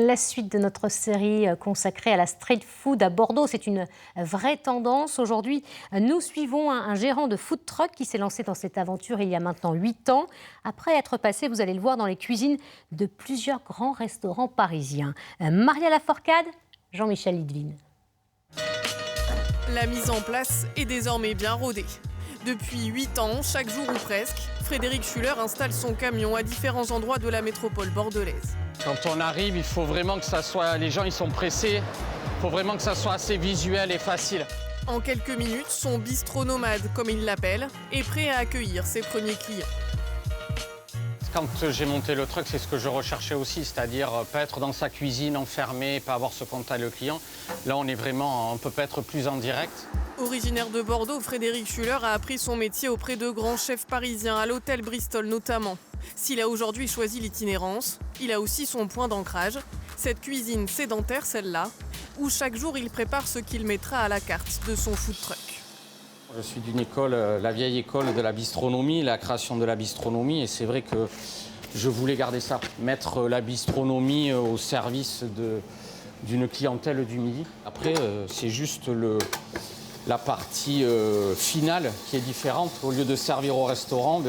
La suite de notre série consacrée à la street food à Bordeaux, c'est une vraie tendance. Aujourd'hui, nous suivons un gérant de food truck qui s'est lancé dans cette aventure il y a maintenant 8 ans. Après être passé, vous allez le voir, dans les cuisines de plusieurs grands restaurants parisiens. Maria Laforcade, Jean-Michel Lidvine. La mise en place est désormais bien rodée. Depuis 8 ans, chaque jour ou presque, Frédéric Schuller installe son camion à différents endroits de la métropole bordelaise. Quand on arrive, il faut vraiment que ça soit... Les gens, ils sont pressés. Il faut vraiment que ça soit assez visuel et facile. En quelques minutes, son bistrot nomade, comme il l'appelle, est prêt à accueillir ses premiers clients. Quand j'ai monté le truck, c'est ce que je recherchais aussi, c'est-à-dire pas être dans sa cuisine, enfermé, pas avoir ce contact avec le client. Là, on peut pas être plus en direct. Originaire de Bordeaux, Frédéric Schuller a appris son métier auprès de grands chefs parisiens, à l'hôtel Bristol notamment. S'il a aujourd'hui choisi l'itinérance, il a aussi son point d'ancrage, cette cuisine sédentaire, celle-là, où chaque jour il prépare ce qu'il mettra à la carte de son food truck. Je suis d'une école, la vieille école de la bistronomie, la création de la bistronomie, et c'est vrai que je voulais garder ça, mettre la bistronomie au service d'une clientèle du midi. Après, c'est juste la partie finale qui est différente. Au lieu de servir au restaurant,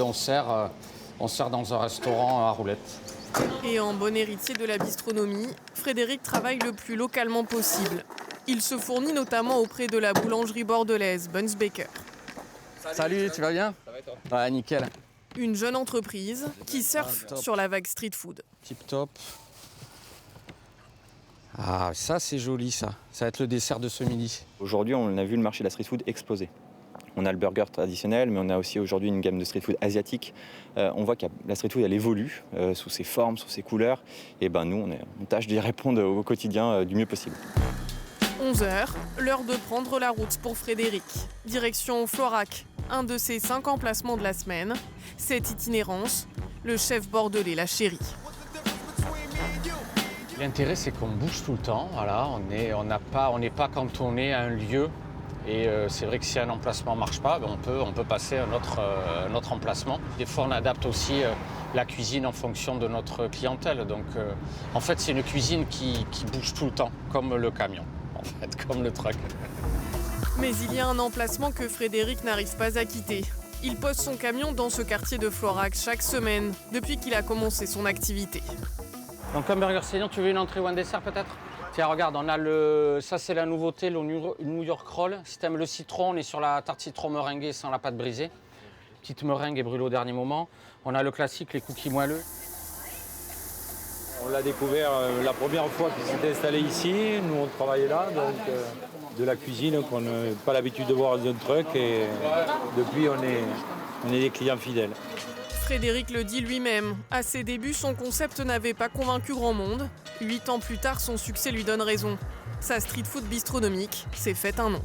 on sert dans un restaurant à roulettes. Et en bon héritier de la bistronomie, Frédéric travaille le plus localement possible. Il se fournit notamment auprès de la boulangerie bordelaise Buns Baker. Salut, tu vas bien? Ça va et toi? Ouais, nickel. Une jeune entreprise qui surfe sur la vague street food. Tip top. Ah, ça c'est joli ça. Ça va être le dessert de ce midi. Aujourd'hui, on a vu le marché de la street food exploser. On a le burger traditionnel, mais on a aussi aujourd'hui une gamme de street food asiatique. On voit que la street food, elle évolue sous ses formes, sous ses couleurs. Et nous, on tâche d'y répondre au quotidien du mieux possible. 11h, l'heure de prendre la route pour Frédéric. Direction Florac, un de ses 5 emplacements de la semaine. Cette itinérance, le chef bordelais l'a chérie. L'intérêt, c'est qu'on bouge tout le temps. Voilà, on n'est pas cantonné à un lieu. Et c'est vrai que si un emplacement ne marche pas, on peut passer à un autre emplacement. Des fois, on adapte aussi la cuisine en fonction de notre clientèle. Donc, en fait, c'est une cuisine qui bouge tout le temps, comme le camion, en fait, comme le truck. Mais il y a un emplacement que Frédéric n'arrive pas à quitter. Il pose son camion dans ce quartier de Florac chaque semaine, depuis qu'il a commencé son activité. Donc, un burger saignant, tu veux une entrée ou un dessert peut-être? Tiens, regarde, on a ça c'est la nouveauté, le New York Roll. Si t'aimes le citron, on est sur la tarte citron meringuée sans la pâte brisée. Petite meringue et brûlée au dernier moment. On a le classique, les cookies moelleux. On l'a découvert la première fois qu'il s'était installé ici. Nous, on travaillait là, donc de la cuisine qu'on n'a pas l'habitude de voir dans un truck. Et depuis, on est des clients fidèles. Frédéric le dit lui-même. À ses débuts, son concept n'avait pas convaincu grand monde. 8 ans plus tard, son succès lui donne raison. Sa street food bistronomique s'est fait un nom.